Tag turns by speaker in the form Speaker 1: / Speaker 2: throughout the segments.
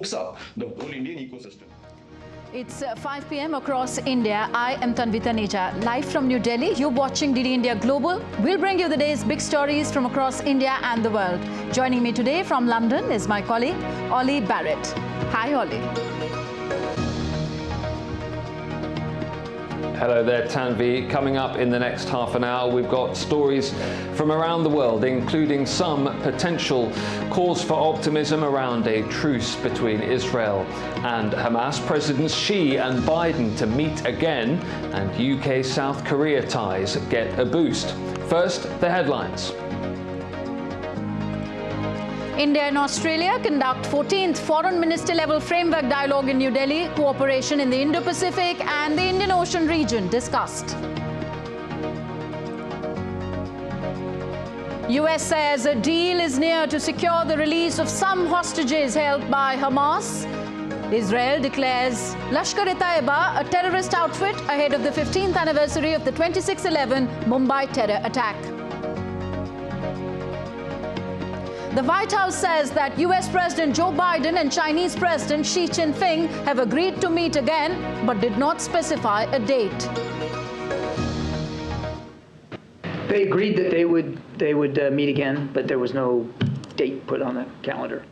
Speaker 1: up the whole Indian ecosystem.
Speaker 2: It's 5 p.m. across India. I am Tanvi Taneja. Live from New Delhi, you're watching DD India Global. We'll bring you the day's big stories from across India and the world. Joining me today from London is my colleague, Ollie Barrett. Hi, Ollie.
Speaker 3: Hello there, Tanvi. Coming up in the next half an hour, we've got stories from around the world, including some potential cause for optimism around a truce between Israel and Hamas, Presidents Xi and Biden to meet again, and UK-South Korea ties get a boost. First, the headlines.
Speaker 2: India and Australia conduct 14th Foreign Minister level framework dialogue in New Delhi. Cooperation in the Indo-Pacific and the Indian Ocean region discussed. US says a deal is near to secure the release of some hostages held by Hamas. Israel declares Lashkar-e-Taiba a terrorist outfit ahead of the 15th anniversary of the 26/11 Mumbai terror attack. The White House says that US President Joe Biden and Chinese President Xi Jinping have agreed to meet again, but did not specify a date.
Speaker 4: They agreed that they would meet again, but there was no date put on the calendar.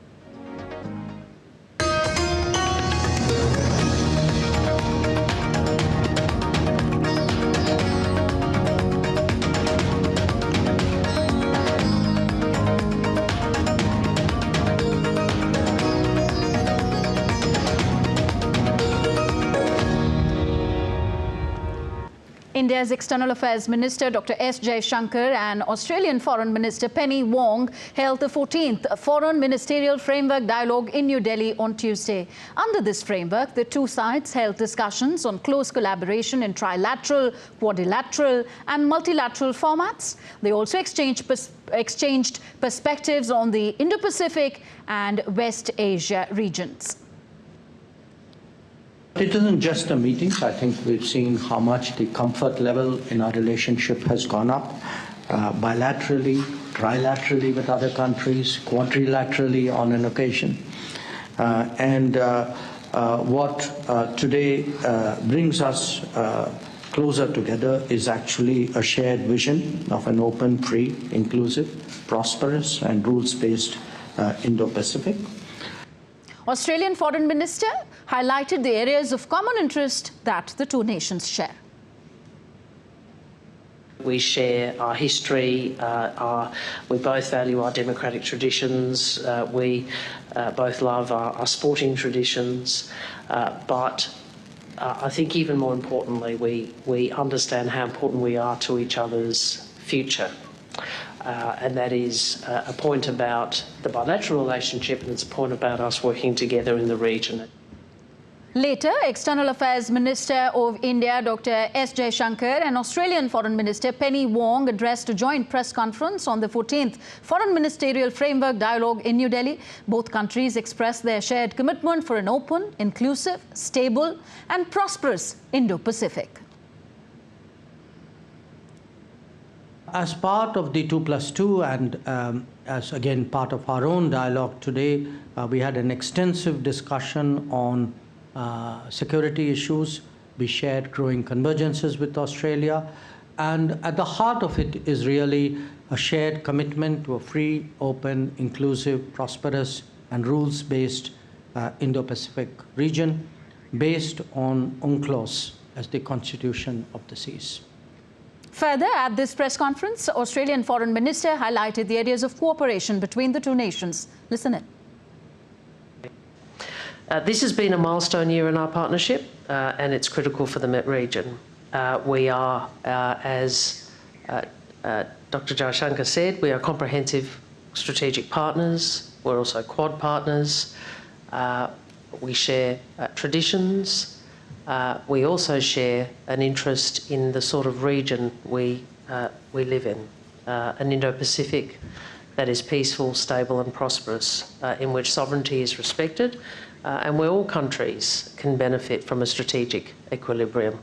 Speaker 2: India's External Affairs Minister Dr. S. Jaishankar and Australian Foreign Minister Penny Wong held the 14th Foreign Ministerial Framework Dialogue in New Delhi on Tuesday. Under this framework, the two sides held discussions on close collaboration in trilateral, quadrilateral and multilateral formats. They also exchanged perspectives on the Indo-Pacific and West Asia regions.
Speaker 5: It isn't just the meetings. I think we've seen how much the comfort level in our relationship has gone up, bilaterally, trilaterally with other countries, quadrilaterally on an occasion. What today brings us closer together is actually a shared vision of an open, free, inclusive, prosperous and rules-based Indo-Pacific.
Speaker 2: Australian Foreign Minister highlighted the areas of common interest that the two nations share.
Speaker 6: We share our history, we both value our democratic traditions, we both love our sporting traditions, but I think even more importantly, we understand how important we are to each other's future. And that is a point about the bilateral relationship, and it's a point about us working together in the region.
Speaker 2: Later, External Affairs Minister of India Dr. S. Jaishankar and Australian Foreign Minister Penny Wong addressed a joint press conference on the 14th Foreign Ministerial Framework Dialogue in New Delhi. Both countries expressed their shared commitment for an open, inclusive, stable and prosperous Indo-Pacific.
Speaker 5: As part of the 2+2 and as again part of our own dialogue today, we had an extensive discussion on security issues. We shared growing convergences with Australia, and at the heart of it is really a shared commitment to a free, open, inclusive, prosperous and rules-based Indo-Pacific region based on UNCLOS as the constitution of the seas.
Speaker 2: Further, at this press conference, Australian Foreign Minister highlighted the areas of cooperation between the two nations. Listen in.
Speaker 6: This has been a milestone year in our partnership, and it's critical for the Met region. We are, as Dr. Jaishankar said, we are comprehensive strategic partners. We're also Quad partners. We share traditions. We also share an interest in the sort of region we live in, an Indo-Pacific that is peaceful, stable and prosperous, in which sovereignty is respected, and where all countries can benefit from a strategic equilibrium.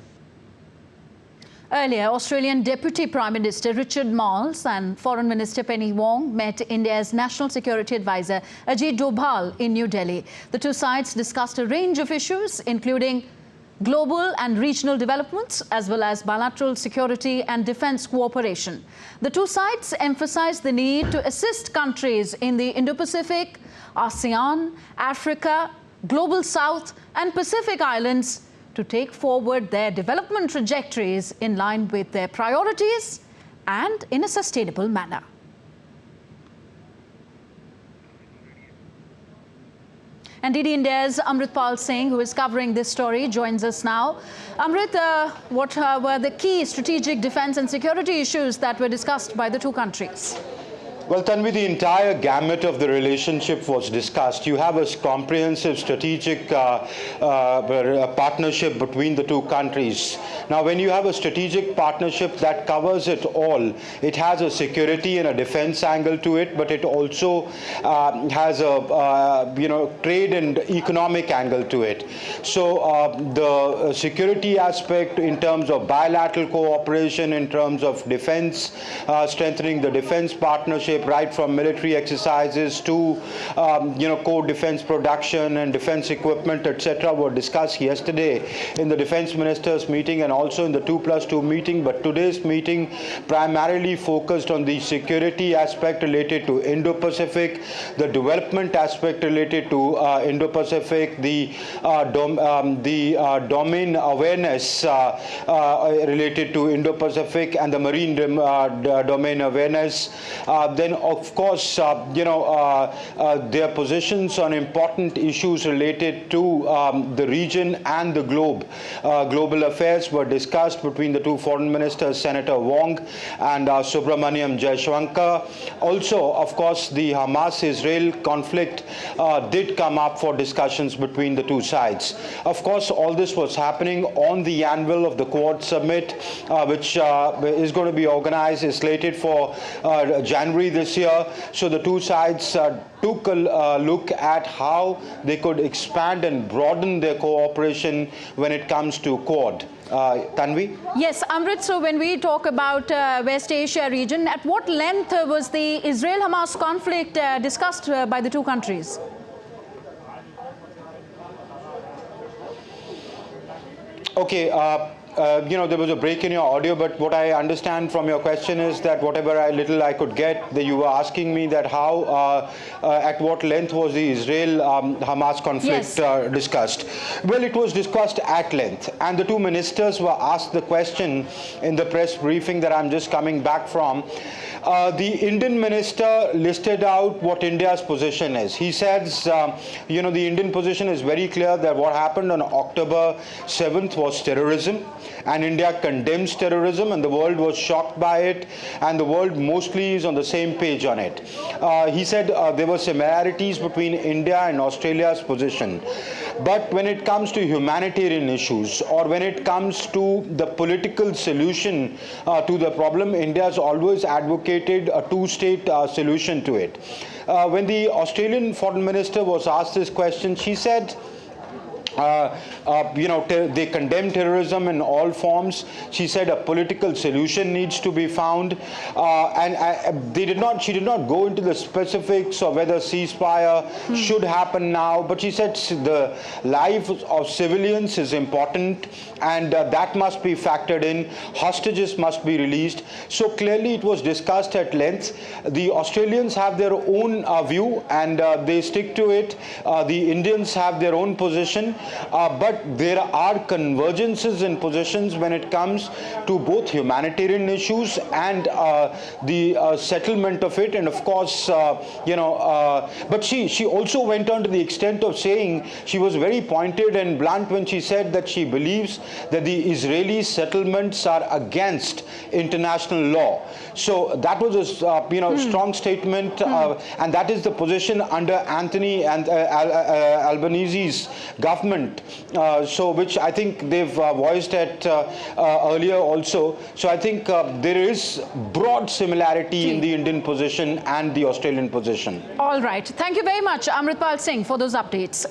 Speaker 2: Earlier, Australian Deputy Prime Minister Richard Marles and Foreign Minister Penny Wong met India's National Security Advisor Ajit Doval in New Delhi. The two sides discussed a range of issues, including global and regional developments, as well as bilateral security and defence cooperation. The two sides emphasised the need to assist countries in the Indo-Pacific, ASEAN, Africa, Global South and Pacific Islands to take forward their development trajectories in line with their priorities and in a sustainable manner. And DD India's Amritpal Singh, who is covering this story, joins us now. Amrit, what were the key strategic defence and security issues that were discussed by the two countries?
Speaker 7: Well, Tanvi, the entire gamut of the relationship was discussed. You have a comprehensive strategic partnership between the two countries. Now, when you have a strategic partnership that covers it all, it has a security and a defense angle to it, but it also has a trade and economic angle to it. So the security aspect in terms of bilateral cooperation, in terms of defense, strengthening the defense partnership, right from military exercises to core defense production and defense equipment, etc., were discussed yesterday in the defense ministers meeting and also in the 2+2 meeting. But today's meeting primarily focused on the security aspect related to Indo-Pacific, the development aspect related to Indo-Pacific, the domain awareness related to Indo-Pacific and the marine domain awareness. Then, of course, their positions on important issues related to the region and the globe. Global affairs were discussed between the two foreign ministers, Senator Wong and Subramaniam Jaishankar. Also, of course, the Hamas-Israel conflict did come up for discussions between the two sides. Of course, all this was happening on the anvil of the Quad Summit, which is going to be organized, is slated for January this year. So the two sides took a look at how they could expand and broaden their cooperation when it comes to Quad. Tanvi?
Speaker 2: Yes, Amrit, so when we talk about West Asia region, at what length was the Israel-Hamas conflict discussed by the two countries? Okay.
Speaker 7: There was a break in your audio, but what I understand from your question is that whatever little I could get, that you were asking me that how, at what length was the Israel-Hamas conflict discussed. Well, it was discussed at length, and the two ministers were asked the question in the press briefing that I'm just coming back from. The Indian minister listed out what India's position is. He says, the Indian position is very clear that what happened on October 7th was terrorism, and India condemns terrorism, and the world was shocked by it, and the world mostly is on the same page on it. He said there were similarities between India and Australia's position. But when it comes to humanitarian issues, or when it comes to the political solution to the problem, India has always advocated a two-state solution to it. When the Australian foreign minister was asked this question, she said, they condemn terrorism in all forms. She said a political solution needs to be found, she did not go into the specifics of whether ceasefire should happen now, but she said the life of civilians is important, and that must be factored in. Hostages must be released. So clearly it was discussed at length. The Australians have their own view, and they stick to it. The Indians have their own position. But there are convergences in positions when it comes to both humanitarian issues and the settlement of it. And of course, but she also went on to the extent of saying, she was very pointed and blunt when she said that she believes that the Israeli settlements are against international law. So that was a strong statement, and that is the position under Anthony and Albanese's government. Which I think they've voiced at earlier also. So I think there is broad similarity in the Indian position and the Australian position.
Speaker 2: All right. Thank you very much, Amritpal Singh, for those updates.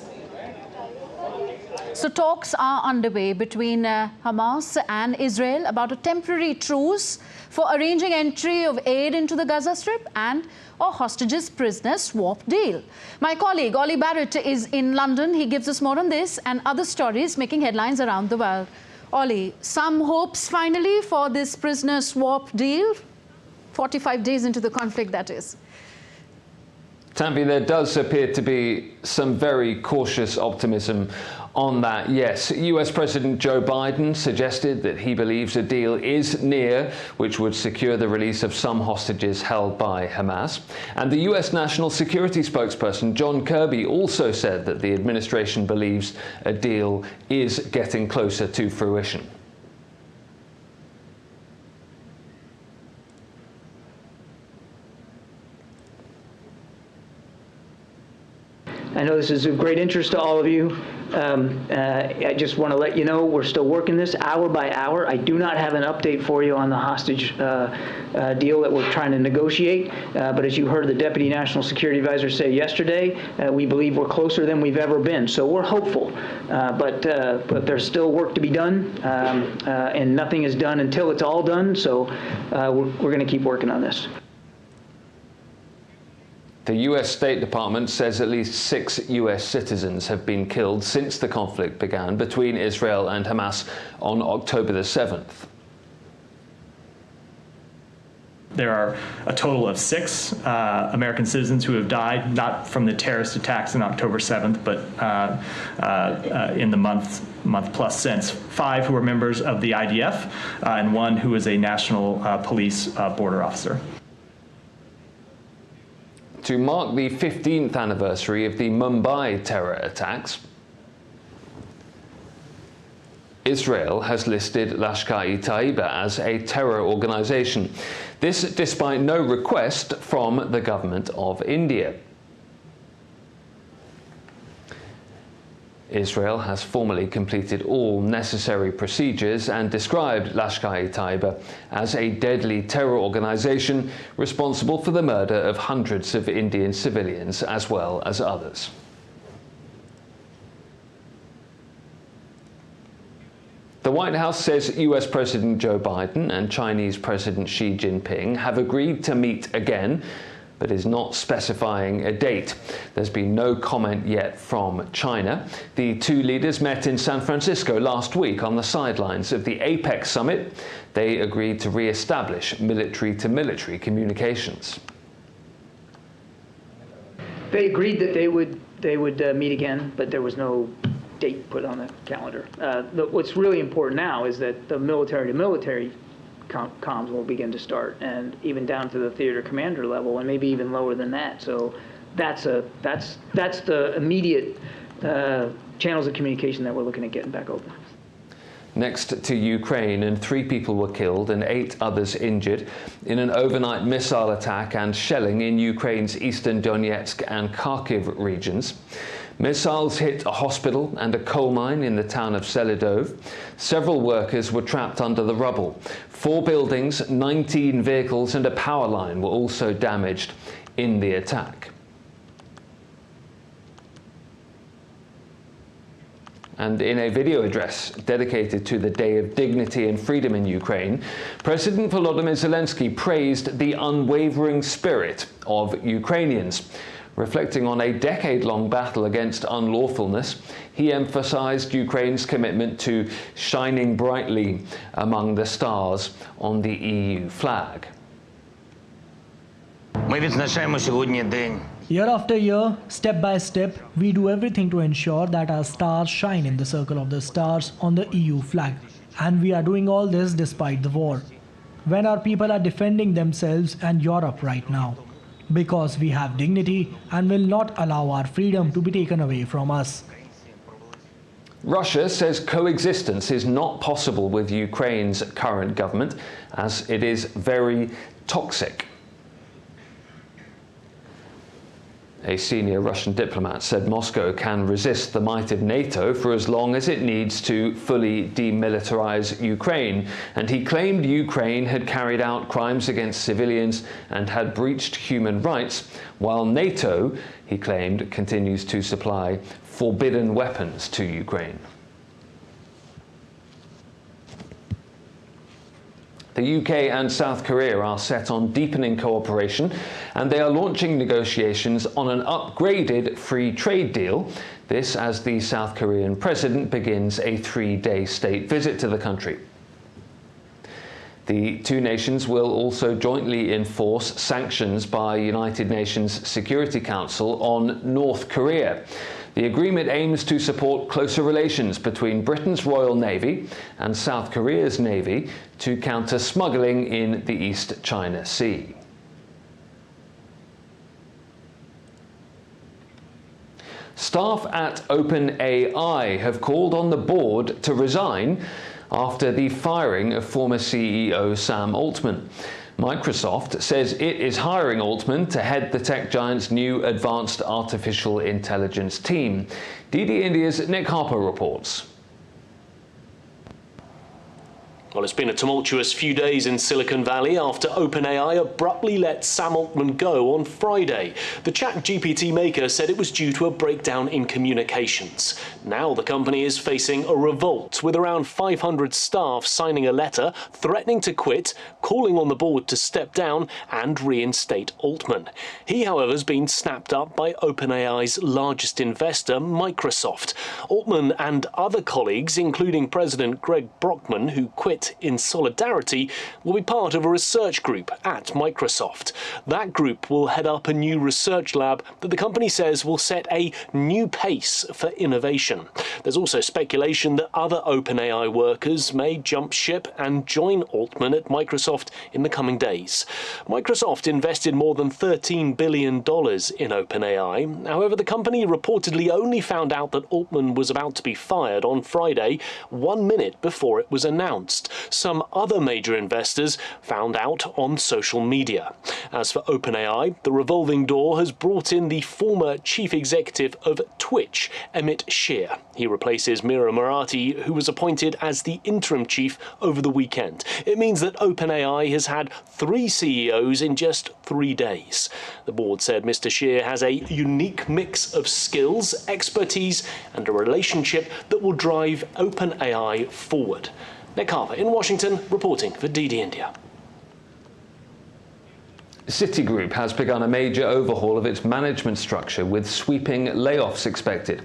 Speaker 2: So talks are underway between Hamas and Israel about a temporary truce for arranging entry of aid into the Gaza Strip and a hostages-prisoner swap deal. My colleague Ollie Barrett is in London. He gives us more on this and other stories making headlines around the world. Ollie, some hopes finally for this prisoner swap deal? 45 days into the conflict, that is.
Speaker 3: Tanvi, there does appear to be some very cautious optimism on that, yes. US President Joe Biden suggested that he believes a deal is near, which would secure the release of some hostages held by Hamas. And the US National Security spokesperson John Kirby also said that the administration believes a deal is getting closer to fruition.
Speaker 4: I know this is of great interest to all of you. I just want to let you know we're still working this hour by hour. I do not have an update for you on the hostage deal that we're trying to negotiate. But as you heard the Deputy National Security Advisor say yesterday, we believe we're closer than we've ever been. So we're hopeful. But there's still work to be done. And nothing is done until it's all done. So we're going to keep working on this.
Speaker 3: The US State Department says at least 6 US citizens have been killed since the conflict began between Israel and Hamas on October the 7th.
Speaker 8: There are a total of 6 American citizens who have died, not from the terrorist attacks on October 7th, but in the month plus since. 5 who are members of the IDF, and 1 who is a national police border officer.
Speaker 3: To mark the 15th anniversary of the Mumbai terror attacks, Israel has listed Lashkar-e-Taiba as a terror organization. This despite no request from the government of India. Israel has formally completed all necessary procedures and described Lashkar-e-Taiba as a deadly terror organization responsible for the murder of hundreds of Indian civilians as well as others. The White House says US President Joe Biden and Chinese President Xi Jinping have agreed to meet again, but is not specifying a date. There's been no comment yet from China. The 2 leaders met in San Francisco last week on the sidelines of the APEC summit. They agreed to re-establish military-to-military communications.
Speaker 4: They agreed that they would meet again, but there was no date put on the calendar. What's really important now is that the military-to-military comms will begin to start, and even down to the theater commander level, and maybe even lower than that. So that's the immediate channels of communication that we're looking at getting back open.
Speaker 3: Next to Ukraine, and 3 people were killed and 8 others injured in an overnight missile attack and shelling in Ukraine's eastern Donetsk and Kharkiv regions. Missiles hit a hospital and a coal mine in the town of Selidov. Several workers were trapped under the rubble. 4 buildings, 19 vehicles and a power line were also damaged in the attack. And in a video address dedicated to the Day of Dignity and Freedom in Ukraine, President Volodymyr Zelensky praised the unwavering spirit of Ukrainians. Reflecting on a decade-long battle against unlawfulness, he emphasized Ukraine's commitment to shining brightly among the stars on the EU flag.
Speaker 9: Year after year, step by step, we do everything to ensure that our stars shine in the circle of the stars on the EU flag. And we are doing all this despite the war, when our people are defending themselves and Europe right now. Because we have dignity and will not allow our freedom to be taken away from us.
Speaker 3: Russia says coexistence is not possible with Ukraine's current government, as it is very toxic. A senior Russian diplomat said Moscow can resist the might of NATO for as long as it needs to fully demilitarize Ukraine, and he claimed Ukraine had carried out crimes against civilians and had breached human rights, while NATO, he claimed, continues to supply forbidden weapons to Ukraine. The UK and South Korea are set on deepening cooperation, and they are launching negotiations on an upgraded free trade deal. This as the South Korean president begins a 3-day state visit to the country. The two nations will also jointly enforce sanctions by United Nations Security Council on North Korea. The agreement aims to support closer relations between Britain's Royal Navy and South Korea's Navy to counter smuggling in the East China Sea. Staff at OpenAI have called on the board to resign after the firing of former CEO Sam Altman. Microsoft says it is hiring Altman to head the tech giant's new advanced artificial intelligence team. DD India's Nick Harper reports.
Speaker 10: Well, it's been a tumultuous few days in Silicon Valley after OpenAI abruptly let Sam Altman go on Friday. The ChatGPT maker said it was due to a breakdown in communications. Now the company is facing a revolt, with around 500 staff signing a letter threatening to quit, calling on the board to step down and reinstate Altman. He, however, has been snapped up by OpenAI's largest investor, Microsoft. Altman and other colleagues, including President Greg Brockman, who quit in solidarity, will be part of a research group at Microsoft. That group will head up a new research lab that the company says will set a new pace for innovation. There's also speculation that other OpenAI workers may jump ship and join Altman at Microsoft in the coming days. Microsoft invested more than $13 billion in OpenAI. However, the company reportedly only found out that Altman was about to be fired on Friday, 1 minute before it was announced. Some other major investors found out on social media. As for OpenAI, the revolving door has brought in the former chief executive of Twitch, Emmett Shear. He replaces Mira Murati, who was appointed as the interim chief over the weekend. It means that OpenAI has had 3 CEOs in just 3 days. The board said Mr. Shear has a unique mix of skills, expertise, and a relationship that will drive OpenAI forward. Nick Harper in Washington, reporting for DD India.
Speaker 3: Citigroup has begun a major overhaul of its management structure, with sweeping layoffs expected.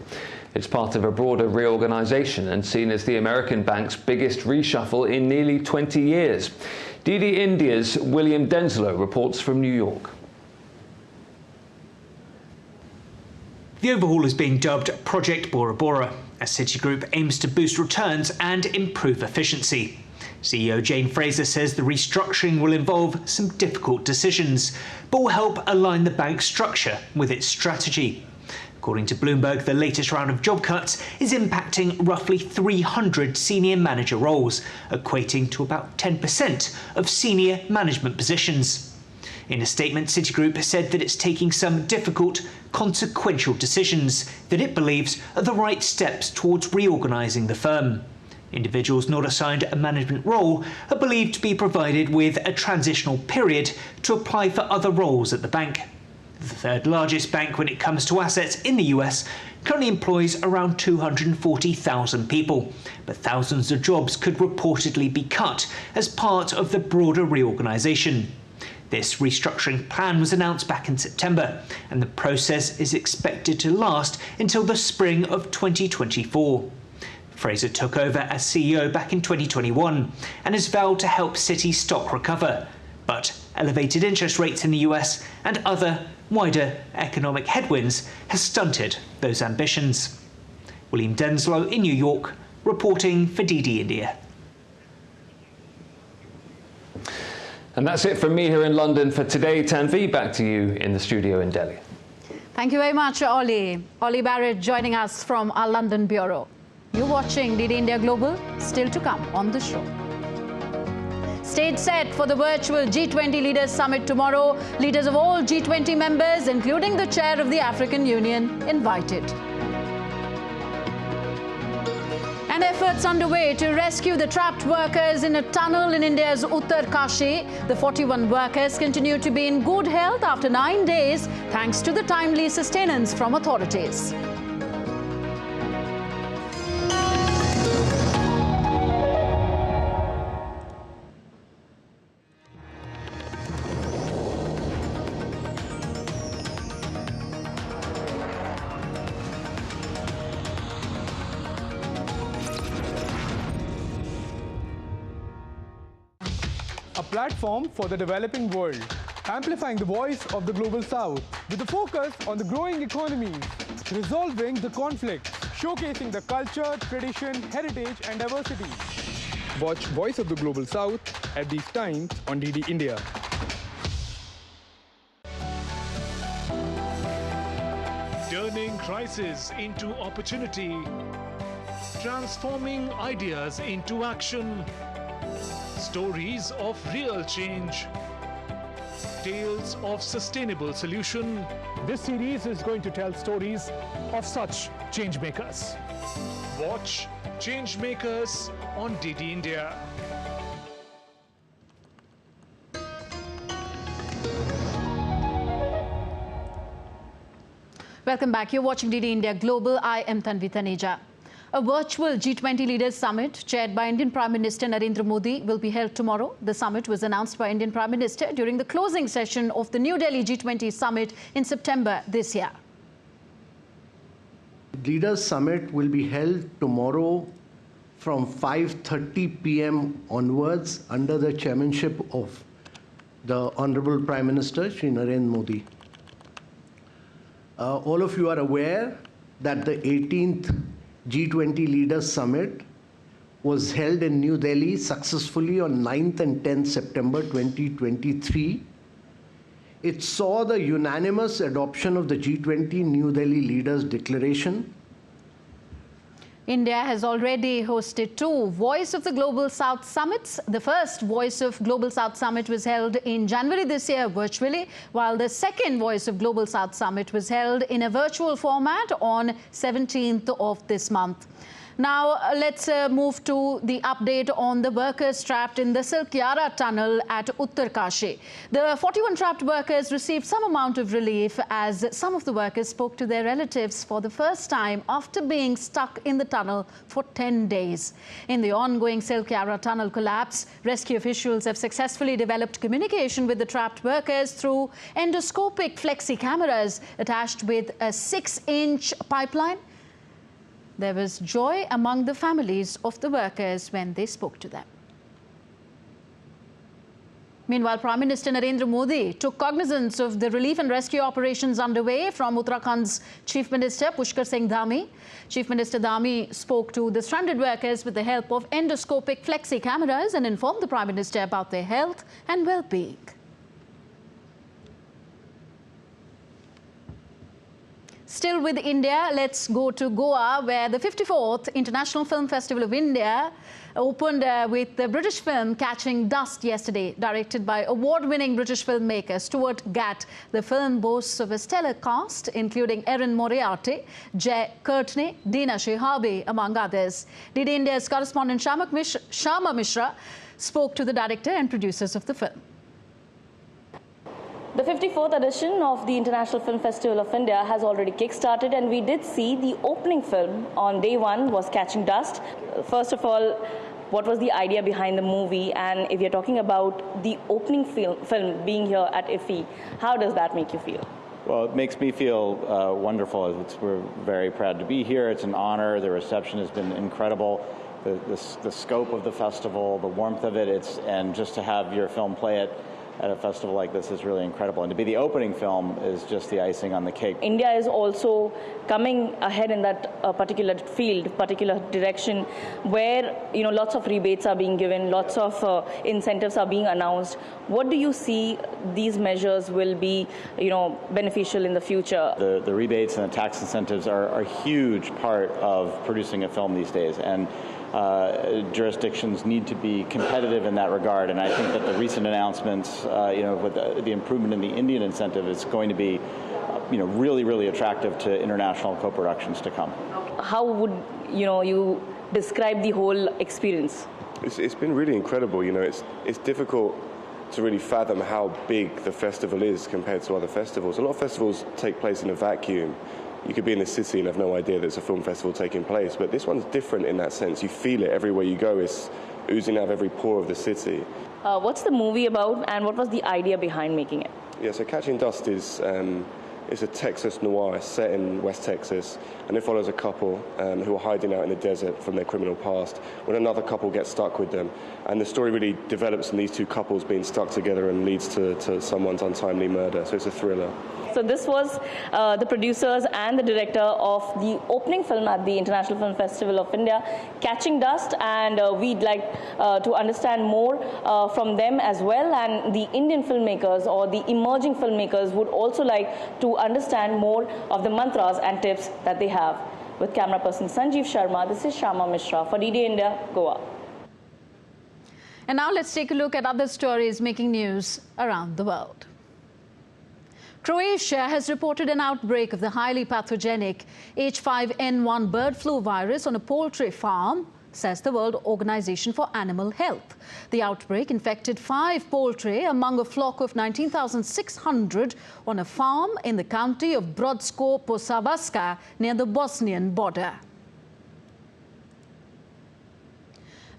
Speaker 3: It's part of a broader reorganization and seen as the American bank's biggest reshuffle in nearly 20 years. DD India's William Denslow reports from New York.
Speaker 11: The overhaul is being dubbed Project Bora Bora, as Citigroup aims to boost returns and improve efficiency. CEO Jane Fraser says the restructuring will involve some difficult decisions, but will help align the bank's structure with its strategy. According to Bloomberg, the latest round of job cuts is impacting roughly 300 senior manager roles, equating to about 10% of senior management positions. In a statement, Citigroup said that it's taking some difficult, consequential decisions that it believes are the right steps towards reorganising the firm. Individuals not assigned a management role are believed to be provided with a transitional period to apply for other roles at the bank. The third largest bank when it comes to assets in the US currently employs around 240,000 people, but thousands of jobs could reportedly be cut as part of the broader reorganisation. This restructuring plan was announced back in September, and the process is expected to last until the spring of 2024. Fraser took over as CEO back in 2021 and has vowed to help Citi's stock recover. But elevated interest rates in the US and other wider economic headwinds has stunted those ambitions. William Denslow in New York, reporting for DD India.
Speaker 3: And that's it from me here in London for today. Tanvi, back to you in the studio in Delhi.
Speaker 2: Thank you very much, Ollie. Ollie Barrett joining us from our London bureau. You're watching DD India Global, still to come on the show. Stage set for the virtual G20 Leaders Summit tomorrow. Leaders of all G20 members, including the chair of the African Union, invited. And efforts underway to rescue the trapped workers in a tunnel in India's Uttarkashi. The 41 workers continue to be in good health after 9 days, thanks to the timely sustenance from authorities.
Speaker 12: a platform for the developing world, amplifying the voice of the Global South with a focus on the growing economies, resolving the conflicts, showcasing the culture, tradition, heritage and diversity. Watch Voice of the Global South at these times on DD India.
Speaker 13: Turning crisis into opportunity, transforming ideas into action, stories of real change, tales of sustainable solution.
Speaker 12: This series is going to tell stories of such change makers.
Speaker 13: Watch Change Makers on DD India.
Speaker 2: Welcome back. You're watching DD India Global. I am Tanvi Taneja. A virtual G20 Leaders Summit chaired by Indian Prime Minister Narendra Modi will be held tomorrow. The summit was announced by Indian Prime Minister during the closing session of the New Delhi G20 Summit in September this year.
Speaker 14: Leaders Summit will be held tomorrow from 5:30 p.m. onwards under the chairmanship of the Honorable Prime Minister, Shri Narendra Modi. All of you are aware that the 18th G20 Leaders Summit was held in New Delhi successfully on 9th and 10th September 2023. It saw the unanimous adoption of the G20 New Delhi Leaders Declaration.
Speaker 2: India has already hosted two Voice of the Global South Summits. The first Voice of Global South Summit was held in January this year virtually, while the second Voice of Global South Summit was held in a virtual format on 17th of this month. Now, let's move to the update on the workers trapped in the Silk Yara tunnel at Uttarkashi. The 41 trapped workers received some amount of relief as some of the workers spoke to their relatives for the first time after being stuck in the tunnel for 10 days. In the ongoing Silk Yara tunnel collapse, rescue officials have successfully developed communication with the trapped workers through endoscopic flexi cameras attached with a 6-inch pipeline. There was joy among the families of the workers when they spoke to them. Meanwhile, Prime Minister Narendra Modi took cognizance of the relief and rescue operations underway from Uttarakhand's Chief Minister Pushkar Singh Dhami. Chief Minister Dhami spoke to the stranded workers with the help of endoscopic flexi cameras and informed the Prime Minister about their health and well-being. Still with India, let's go to Goa, where the 54th International Film Festival of India opened with the British film Catching Dust yesterday. Directed by award-winning British filmmaker Stuart Gatt, the film boasts of a stellar cast, including Erin Moriarty, Jay Courtney, Dina Shehabi, among others. DD India's correspondent Shama Mishra spoke to the director and producers of the film.
Speaker 15: The 54th edition of the International Film Festival of India has already kick-started, and we did see the opening film on day one was Catching Dust. First of all, what was the idea behind the movie? And if you're talking about the opening film being here at IFFI, how does that make you feel?
Speaker 16: Well, it makes me feel wonderful. We're very proud to be here. It's an honor. The reception has been incredible. The scope of the festival, the warmth of it, and just to have your film play it at a festival like this is really incredible. And to be the opening film is just the icing on the cake.
Speaker 15: India is also coming ahead in that particular field, particular direction, where lots of rebates are being given, lots of incentives are being announced. What do you see these measures will be beneficial in the future?
Speaker 16: The rebates and the tax incentives are a huge part of producing a film these days. And jurisdictions need to be competitive in that regard, and I think that the recent announcements, with the improvement in the Indian incentive, is going to be, really, really attractive to international co-productions to come.
Speaker 15: How would you describe the whole experience?
Speaker 17: It's been really incredible. It's difficult to really fathom how big the festival is compared to other festivals. A lot of festivals take place in a vacuum. You could be in a city and have no idea there's a film festival taking place, but this one's different in that sense. You feel it everywhere you go. It's oozing out of every pore of the city.
Speaker 15: What's the movie about, and what was the idea behind making it?
Speaker 17: Yeah, so Catching Dust is It's a Texas noir set in West Texas, and it follows a couple who are hiding out in the desert from their criminal past when another couple gets stuck with them. And the story really develops in these two couples being stuck together and leads to someone's untimely murder. So it's a thriller.
Speaker 15: So this was the producers and the director of the opening film at the International Film Festival of India, Catching Dust, and we'd like to understand more from them as well, and the Indian filmmakers or the emerging filmmakers would also like to understand more of the mantras and tips that they have. With camera person Sanjeev Sharma, this is Shama Mishra for DD India, Goa.
Speaker 2: And now let's take a look at other stories making news around the world. Croatia has reported an outbreak of the highly pathogenic H5N1 bird flu virus on a poultry farm, says the World Organization for Animal Health. The outbreak infected 5 poultry among a flock of 19,600 on a farm in the county of Brodsko-Posavska near the Bosnian border.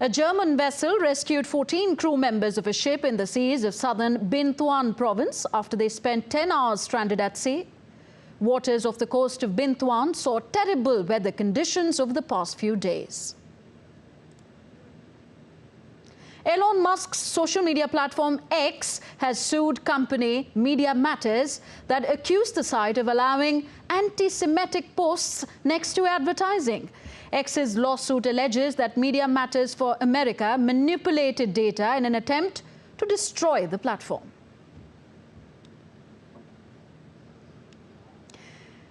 Speaker 2: A German vessel rescued 14 crew members of a ship in the seas of southern Bintuan province after they spent 10 hours stranded at sea. Waters off the coast of Bintuan saw terrible weather conditions over the past few days. Elon Musk's social media platform X has sued company Media Matters that accused the site of allowing anti-Semitic posts next to advertising. X's lawsuit alleges that Media Matters for America manipulated data in an attempt to destroy the platform.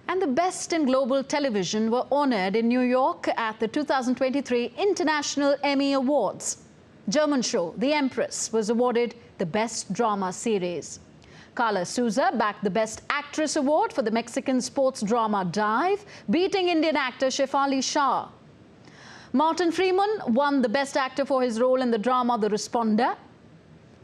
Speaker 2: And the best in global television were honored in New York at the 2023 International Emmy Awards. German show The Empress was awarded the Best Drama Series. Carla Souza backed the Best Actress Award for the Mexican sports drama Dive, beating Indian actor Shefali Shah. Martin Freeman won the Best Actor for his role in the drama The Responder.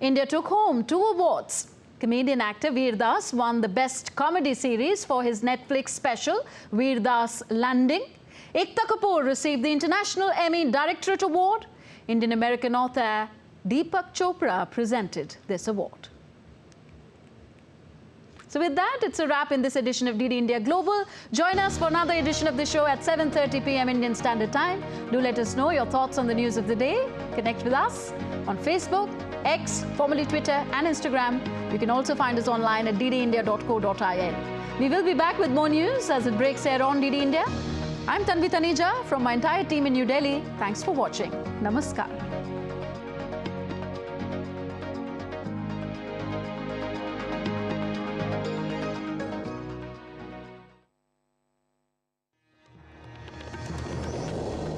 Speaker 2: India took home 2 awards. Comedian actor Veer Das won the Best Comedy Series for his Netflix special Veer Das Landing. Ekta Kapoor received the International Emmy Directorate Award. Indian-American author Deepak Chopra presented this award. So with that, it's a wrap in this edition of DD India Global. Join us for another edition of the show at 7:30 p.m. Indian Standard Time. Do let us know your thoughts on the news of the day. Connect with us on Facebook, X, formerly Twitter, and Instagram. You can also find us online at ddindia.co.in. We will be back with more news as it breaks air on DD India. I'm Tanvi Taneja from my entire team in New Delhi. Thanks for watching. Namaskar.